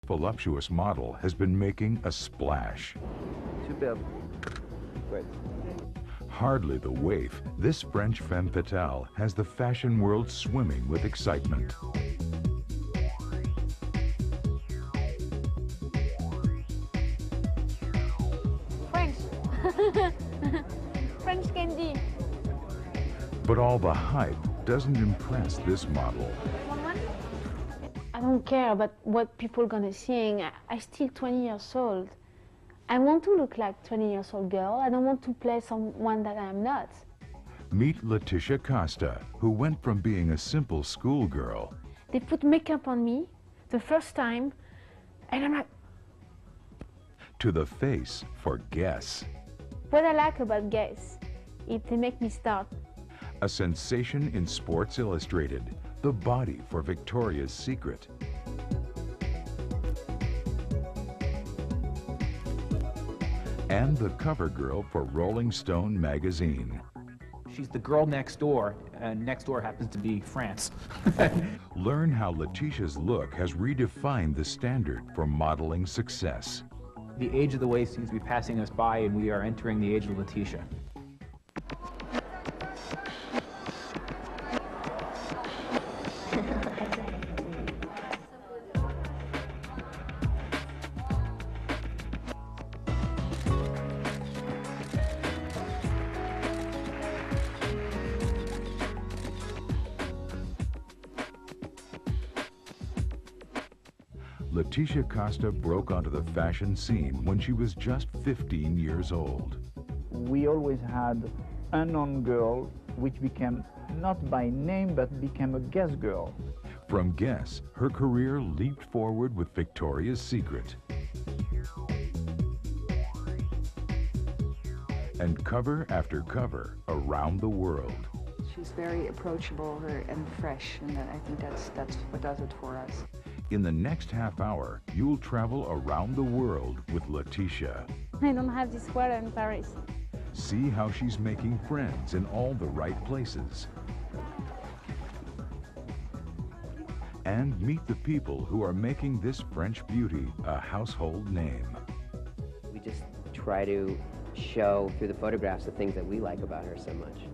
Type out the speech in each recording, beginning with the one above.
Voluptuous model has been making a splash. Superb. Great. Hardly the waif, this French femme fatale has the fashion world swimming with excitement. French. French candy. But all the hype doesn't impress this model. I don't care about what people are gonna think. I'm still 20 years old. I want to look like 20 years old girl. I don't want to play someone that I'm not. Meet Laetitia Casta, who went from being a simple schoolgirl. They put makeup on me the first time, and I'm like, to the face for Guess. what I like about Guess, they make me start. A sensation in Sports Illustrated, the body for Victoria's Secret. And the cover girl for Rolling Stone magazine. She's the girl next door, and next door happens to be France. Learn how Letitia's look has redefined the standard for modeling success. The age of the waist seems to be passing us by, and we are entering the age of Laetitia. Laetitia Casta broke onto the fashion scene when she was just 15 years old. We always had a unknown girl, which became not by name, but became a Guess girl. From Guess, her career leaped forward with Victoria's Secret. And cover after cover around the world. She's very approachable and fresh, and I think that's what does it for us. In the next half hour, you'll travel around the world with Laetitia. I don't have this sweater in Paris. See how she's making friends in all the right places. And meet the people who are making this French beauty a household name. We just try to show through the photographs the things that we like about her so much.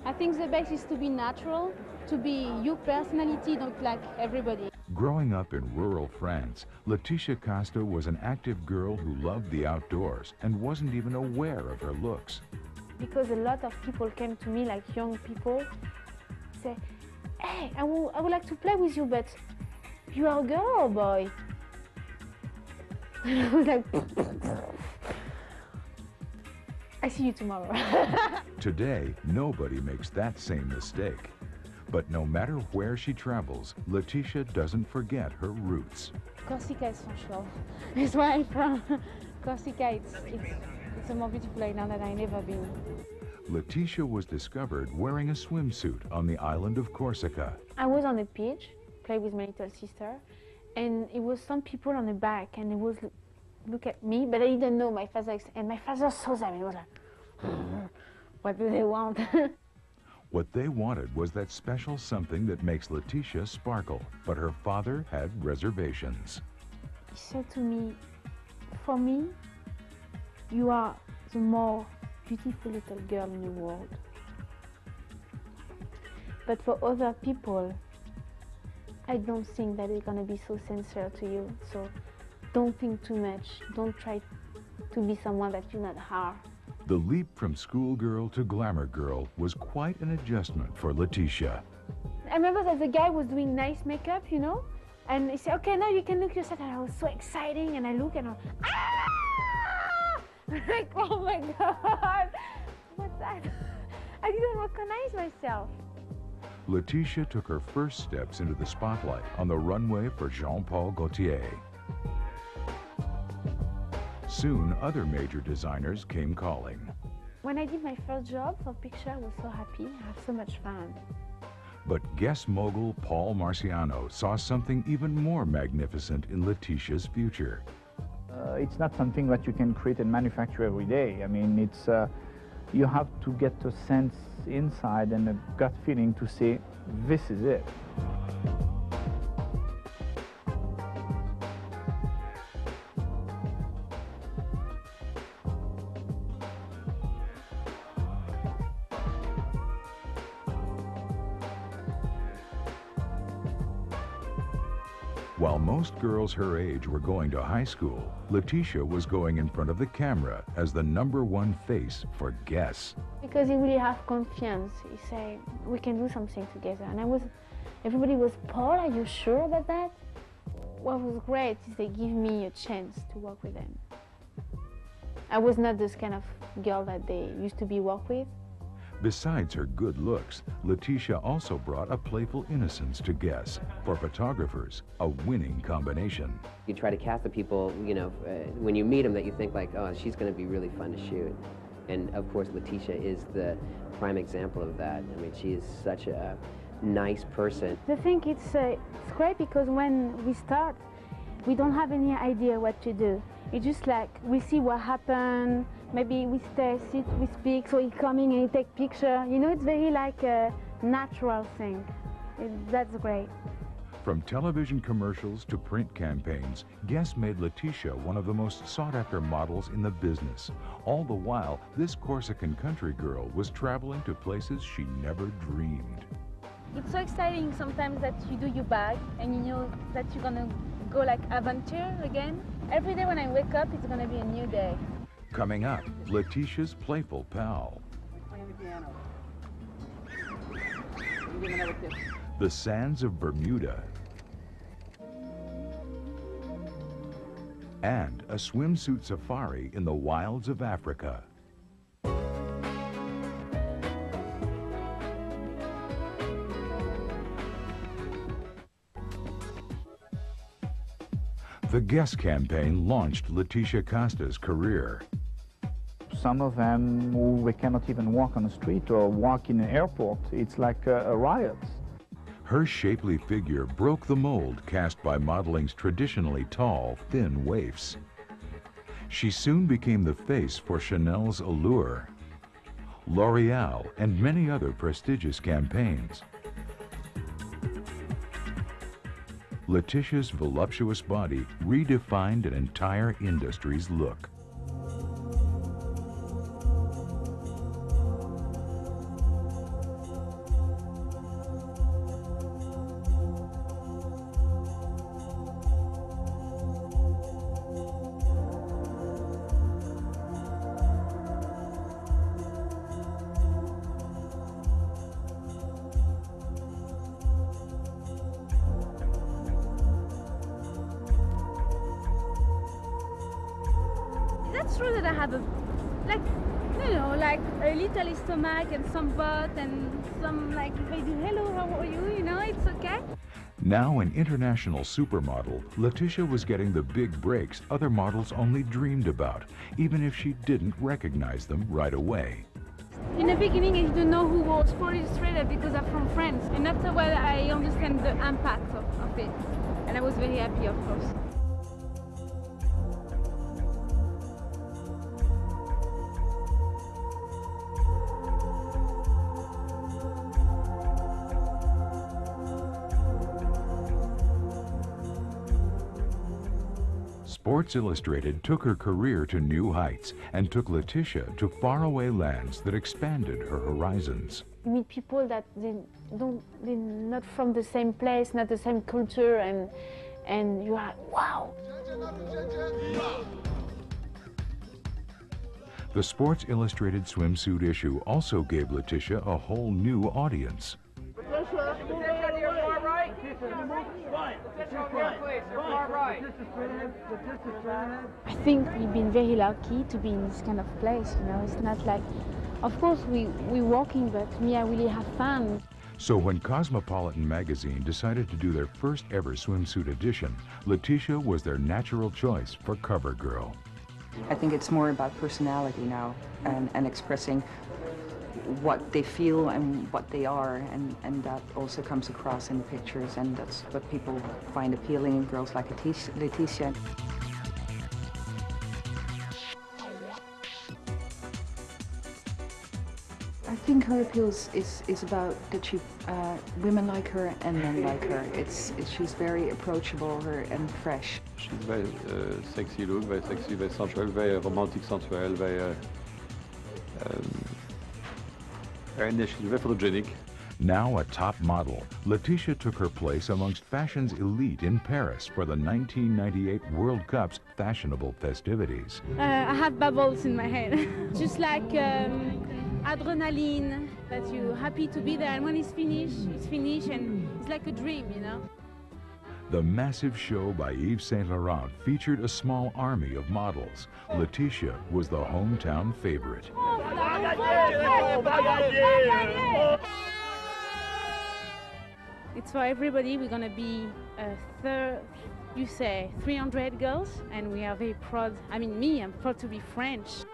I think the best is to be natural, to be your personality, don't like everybody. Growing up in rural France, Laetitia Casta was an active girl who loved the outdoors and wasn't even aware of her looks. Because a lot of people came to me, like young people, say, hey, I would like to play with you, but you are a girl or a boy? And I was like, I see you tomorrow. Today, nobody makes that same mistake. But no matter where she travels, Laetitia doesn't forget her roots. Corsica is essential. That's where I'm from. Corsica, it's a more beautiful island that I've never been. Laetitia was discovered wearing a swimsuit on the island of Corsica. I was on the beach, played with my little sister, and it was some people on the back, and it was look at me, but I didn't know my father, and my father saw them, and he was like, what do they want? What they wanted was that special something that makes Laetitia sparkle, but her father had reservations. He said to me, for me, you are the more beautiful little girl in the world. But for other people, I don't think that they're going to be so sincere to you. So don't think too much. Don't try to be someone that you're not are. The leap from schoolgirl to glamour girl was quite an adjustment for Laetitia. I remember that the guy was doing nice makeup, you know, and he said, okay, now you can look yourself, and I was so exciting, and I look and I'm like, oh my God, what's that? I didn't recognize myself. Laetitia took her first steps into the spotlight on the runway for Jean-Paul Gaultier. Soon, other major designers came calling. When I did my first job for picture, I was so happy. I had so much fun. But Guess mogul Paul Marciano saw something even more magnificent in Laetitia's future. It's not something that you can create and manufacture every day. I mean, it's you have to get a sense inside and a gut feeling to say, this is it. While most girls her age were going to high school, Laetitia was going in front of the camera as the #1 face for Guess. Because he really have confiance. He say, we can do something together. And everybody was, Paul, are you sure about that? What was great is they give me a chance to work with them. I was not this kind of girl that they used to be work with. Besides her good looks, Laetitia also brought a playful innocence to Guess. For photographers, a winning combination. You try to cast the people, you know, when you meet them that you think like, oh, she's going to be really fun to shoot. And of course, Laetitia is the prime example of that. I mean, she is such a nice person. I think it's great because when we start, we don't have any idea what to do. It's just like we see what happened. Maybe we stay, sit, we speak, so he coming and he take picture. You know, it's very like a natural thing. That's great. From television commercials to print campaigns, Guess made Laetitia one of the most sought-after models in the business. All the while, this Corsican country girl was traveling to places she never dreamed. It's so exciting sometimes that you do your bag and you know that you're gonna go like adventure again. Every day when I wake up, it's gonna be a new day. Coming up, Laetitia's playful pal. The sands of Bermuda. And a swimsuit safari in the wilds of Africa. The Guess campaign launched Letitia Casta's career. Some of them who they cannot even walk on the street or walk in an airport. It's like a riot. Her shapely figure broke the mold cast by modeling's traditionally tall, thin waifs. She soon became the face for Chanel's Allure, L'Oreal, and many other prestigious campaigns. Letitia's voluptuous body redefined an entire industry's look. That's true that I have a little stomach and some butt and some like they do hello, how are you? You know, it's okay. Now an international supermodel, Laetitia was getting the big breaks other models only dreamed about, even if she didn't recognize them right away. In the beginning, I didn't know who was Sport Illustrated because I'm from France, and after a while, I understand the impact of it, and I was very happy, of course. Sports Illustrated took her career to new heights and took Laetitia to faraway lands that expanded her horizons. You meet people that they're not from the same place, not the same culture, and you are like, wow. The Sports Illustrated swimsuit issue also gave Laetitia a whole new audience. I think we've been very lucky to be in this kind of place, you know. It's not like, of course we're working, but me, I really have fun. So when Cosmopolitan magazine decided to do their first ever swimsuit edition, Laetitia was their natural choice for cover girl. I think it's more about personality now and expressing what they feel and what they are, and that also comes across in the pictures, and that's what people find appealing in girls like Laetitia. I think her appeal is about that she, women like her and men like her. She's very approachable and fresh. She's very sexy look, very sexy, very sensual, very romantic, sensual, very she's very photogenic. Now a top model, Laetitia took her place amongst fashion's elite in Paris for the 1998 World Cup's fashionable festivities. I have bubbles in my head, just like adrenaline, that you're happy to be there, and when it's finished, and it's like a dream, you know? The massive show by Yves Saint Laurent featured a small army of models. Laetitia was the hometown favorite. It's for everybody. We're gonna be 300 girls, and we are very proud. I mean, I'm proud to be French.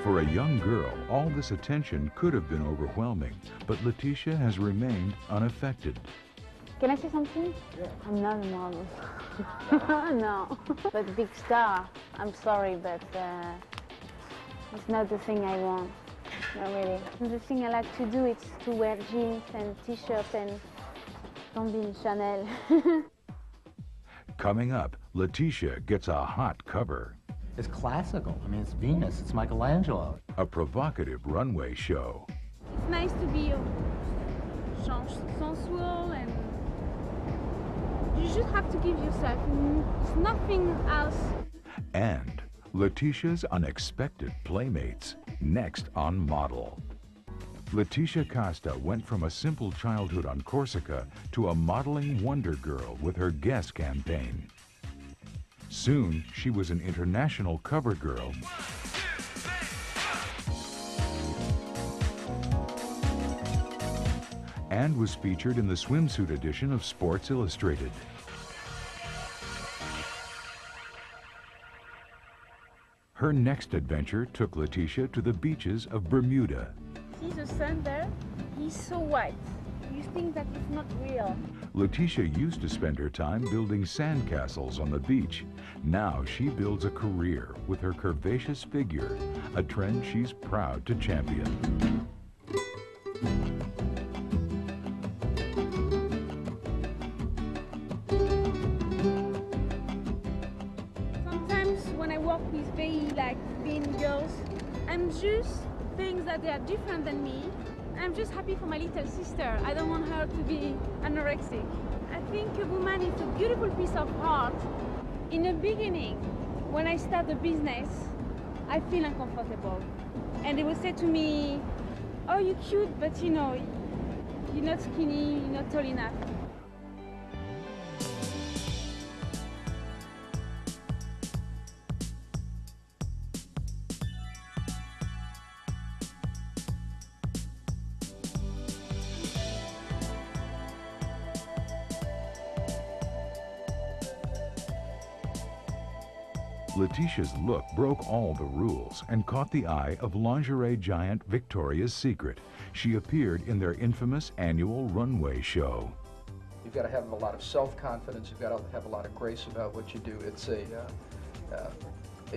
For a young girl, all this attention could have been overwhelming, but Laetitia has remained unaffected. Can I say something? Yeah. I'm not a model. No. But big star, I'm sorry, but it's not the thing I want. Not really. The thing I like to do is to wear jeans and t-shirts and don't be in Chanel. Coming up, Laetitia gets a hot cover. It's classical. I mean, it's Venus, it's Michelangelo. A provocative runway show. It's nice to be sensual, and you just have to give yourself. It's nothing else. And Laetitia's unexpected playmates, next on Model. Laetitia Casta went from a simple childhood on Corsica to a modeling wonder girl with her Guess campaign. Soon, she was an international cover girl and was featured in the swimsuit edition of Sports Illustrated. Her next adventure took Laetitia to the beaches of Bermuda. See the sun there? He's so white. You think that it's not real. Laetitia used to spend her time building sandcastles on the beach. Now she builds a career with her curvaceous figure, a trend she's proud to champion. Sometimes when I walk with very thin girls, I'm just things that they are different than me. I'm just happy for my little sister. I don't want her to be anorexic. I think a woman is a beautiful piece of art. In the beginning, when I start a business, I feel uncomfortable. And they would say to me, oh, you're cute, but you know, you're not skinny, you're not tall enough. Laetitia's look broke all the rules and caught the eye of lingerie giant Victoria's Secret. She appeared in their infamous annual runway show. You've got to have a lot of self-confidence. You've got to have a lot of grace about what you do. It's it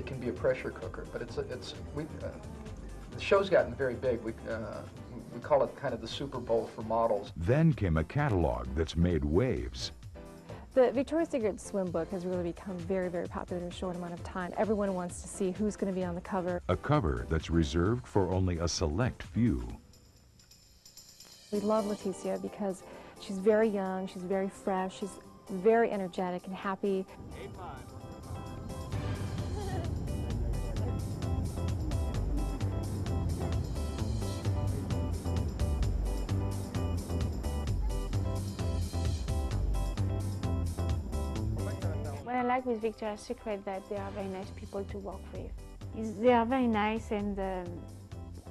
can be a pressure cooker, but the show's gotten very big. We call it kind of the Super Bowl for models. Then came a catalog that's made waves. The Victoria's Secret swim book has really become very, very popular in a short amount of time. Everyone wants to see who's going to be on the cover. A cover that's reserved for only a select few. We love Laetitia because she's very young, she's very fresh, she's very energetic and happy. What I like with Victoria's Secret that they are very nice people to work with. They are very nice, and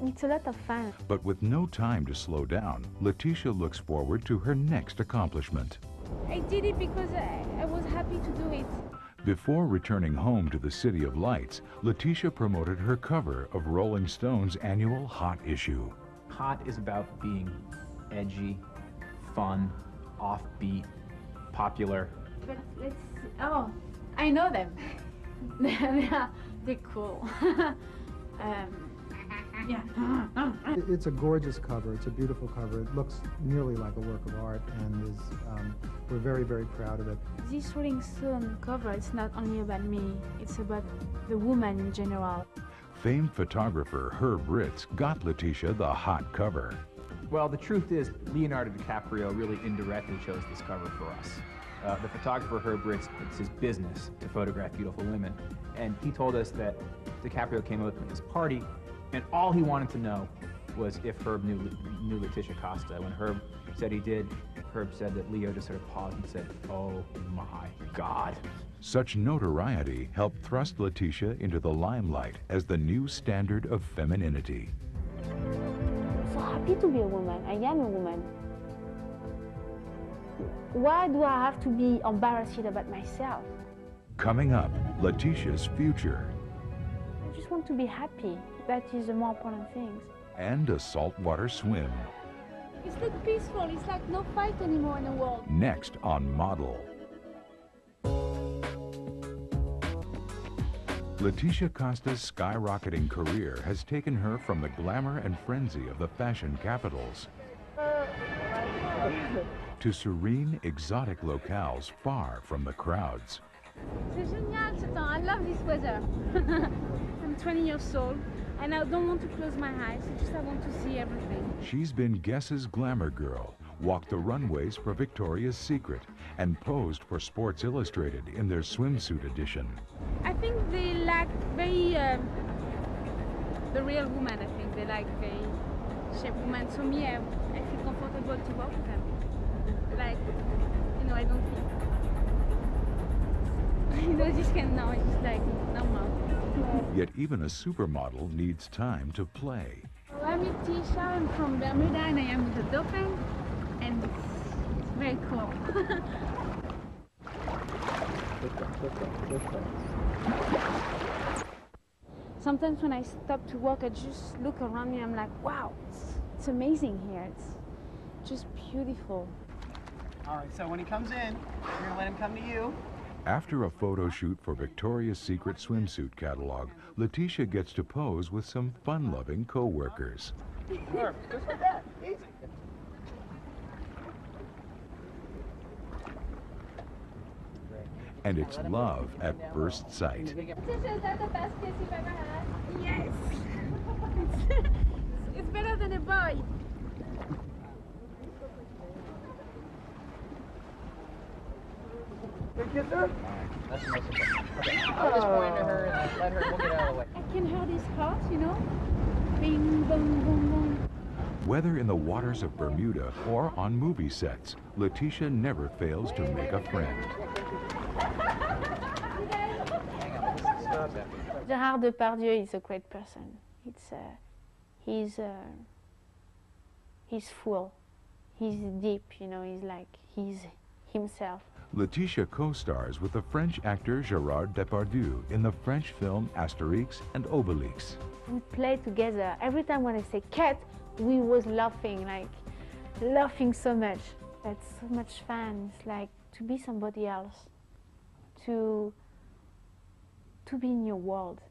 it's a lot of fun. But with no time to slow down, Laetitia looks forward to her next accomplishment. I did it because I was happy to do it. Before returning home to the City of Lights, Laetitia promoted her cover of Rolling Stone's annual Hot issue. Hot is about being edgy, fun, offbeat, popular, But let's see. Oh, I know them. They're cool. Yeah. It's a gorgeous cover. It's a beautiful cover. It looks nearly like a work of art, and is we're very, very proud of it. This Rolling Stone cover, it's not only about me, it's about the woman in general. Famed photographer Herb Ritz got Laetitia the hot cover. Well, the truth is, Leonardo DiCaprio really indirectly chose this cover for us. The photographer Herb Ritz, it's his business to photograph beautiful women. And he told us that DiCaprio came up at this party, and all he wanted to know was if Herb knew Letitia Casta. When Herb said he did, Herb said that Leo just sort of paused and said, "Oh my God." Such notoriety helped thrust Laetitia into the limelight as the new standard of femininity. I'm so happy to be a woman. I am a woman. Why do I have to be embarrassed about myself? Coming up, Letitia's future. I just want to be happy. That is the more important thing. And a saltwater swim. It's like peaceful. It's like no fight anymore in the world. Next on Model. Laetitia Casta's skyrocketing career has taken her from the glamour and frenzy of the fashion capitals to serene, exotic locales far from the crowds. C'est génial ce temps. I love this weather. I'm 20 years old and I don't want to close my eyes. Just I want to see everything. She's been Guess's glamour girl, walked the runways for Victoria's Secret, and posed for Sports Illustrated in their swimsuit edition. I think they lack very the real woman. I think they like very shape woman. So me, I feel comfortable to work with them. Like, you know, I don't feel. You know, this can now it's just like normal. Yet even a supermodel needs time to play. I'm Letitia. I'm from Bermuda, and I am with the dolphin, and it's very cool. Sometimes when I stop to walk, I just look around me. I'm like, wow, it's amazing here. It's just beautiful. All right, so when he comes in, you're gonna let him come to you. After a photo shoot for Victoria's Secret swimsuit catalog, Laetitia gets to pose with some fun-loving co-workers. Sure, just like that, easy. And it's love at first sight. Letitia, is that the best kiss you've ever had? Yes. It's better than a boy. Good kisser? That's the most important. Okay, I'll just point to her and let her, we'll get out of the way. I can hear his heart, you know? Bing, boom, boom, boom. Whether in the waters of Bermuda or on movie sets, Laetitia never fails to make a friend. Gérard Depardieu is a great person. He's full. He's deep, you know, he's himself. Laetitia co-stars with the French actor Gérard Depardieu in the French film Astérix and Obélix. We play together. Every time when I say cat, we was laughing so much. That's so much fun. It's like to be somebody else, to be in your world.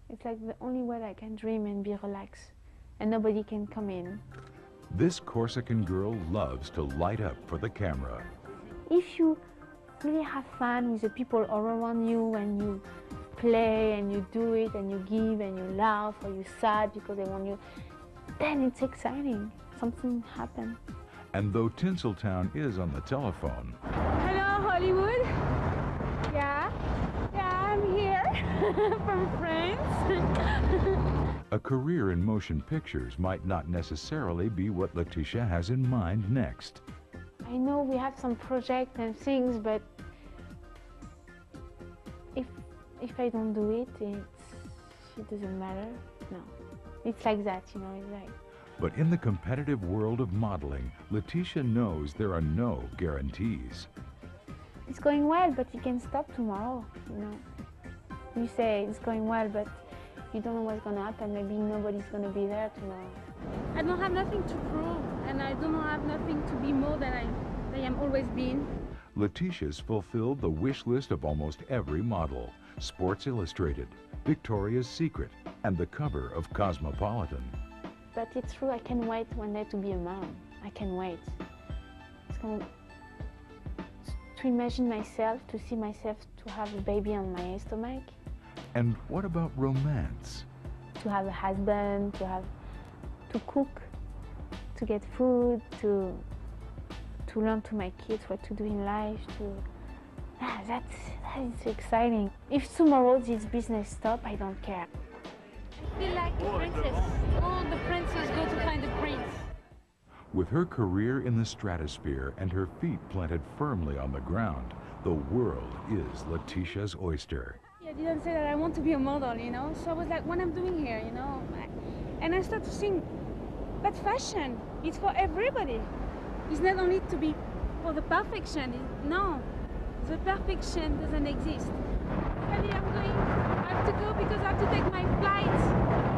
It's like the only way I can dream and be relaxed, and nobody can come in. This Corsican girl loves to light up for the camera. If you really have fun with the people all around you and you play and you do it and you give and you laugh or you're sad because they want you, then it's exciting. Something happened. And though Tinseltown is on the telephone, Hello, Hollywood. Yeah, I'm here from France. a career in motion pictures might not necessarily be what Laetitia has in mind next. I know we have some projects and things, but if I don't do it, it doesn't matter. No, it's like that, you know. It's like. But in the competitive world of modeling, Laetitia knows there are no guarantees. It's going well, but it can stop tomorrow, you know. You say it's going well, but you don't know what's going to happen. Maybe nobody's going to be there tomorrow. I don't have nothing to prove, and I don't have nothing to be more than I am always been. Letitia's fulfilled the wish list of almost every model: Sports Illustrated, Victoria's Secret, and the cover of Cosmopolitan. But it's true, I can't wait one day to be a mom. I can't wait. It's kind of to imagine myself, to see myself to have a baby on my stomach. And what about romance? To have a husband, to cook, to get food, to learn to my kids what to do in life. That is exciting. If tomorrow this business stops, I don't care. I feel like a princess. All the princes go to find the prince. With her career in the stratosphere and her feet planted firmly on the ground, the world is Letitia's oyster. I didn't say that I want to be a model, you know, so I was like, what I'm doing here, you know, and I started to think, but fashion, it's for everybody. It's not only to be for the perfection, no, the perfection doesn't exist. I have to go because I have to take my flight